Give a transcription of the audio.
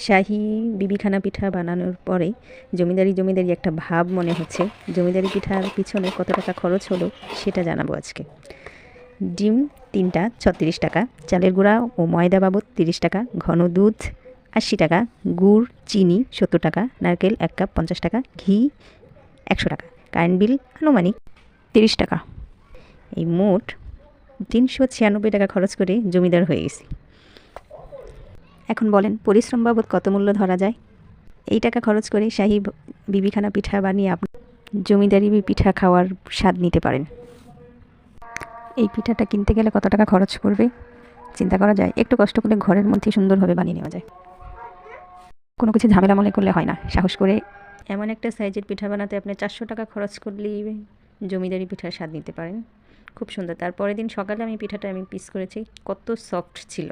শাহী বিবিখানা পিঠা বানানোর পরে জমিদারি জমিদারি একটা ভাব মনে হচ্ছে। জমিদারি পিঠার পিছনে কত টাকা খরচ হলো সেটা জানাবো আজকে। ডিম 3টা 36 টাকা, চালের গুঁড়া ও ময়দা বাবদ 30 টাকা, ঘন দুধ 80 টাকা, গুড় চিনি 70 টাকা, নারকেল 1 কাপ 50 টাকা, ঘি 100 টাকা, কারেন্ট বিল আনুমানিক 30 টাকা। এই মোট 396 টাকা খরচ করে জমিদার হয়ে গেছি। এখন বলেন পরিশ্রম বাবদ কত মূল্য ধরা যায়? এই টাকা খরচ করে শাহী বিবিখানা পিঠা বানিয়ে আপনি জমিদারি পিঠা খাওয়ার স্বাদ নিতে পারেন। এই পিঠাটা কিনতে গেলে কত টাকা খরচ পড়বে চিন্তা করা যায়? একটু কষ্ট করলে ঘরের মধ্যে সুন্দরভাবে বানিয়ে নেওয়া যায়। কোনো কিছু ঝামেলা মনে করলে হয় না, সাহস করে এমন একটা সাইজের পিঠা বানাতে আপনি 400 টাকা খরচ করলেই জমিদারি পিঠার স্বাদ নিতে পারেন। খুব সুন্দর। তারপরের দিন সকালে আমি পিঠাটা পিস করেছি, কত সফট ছিল।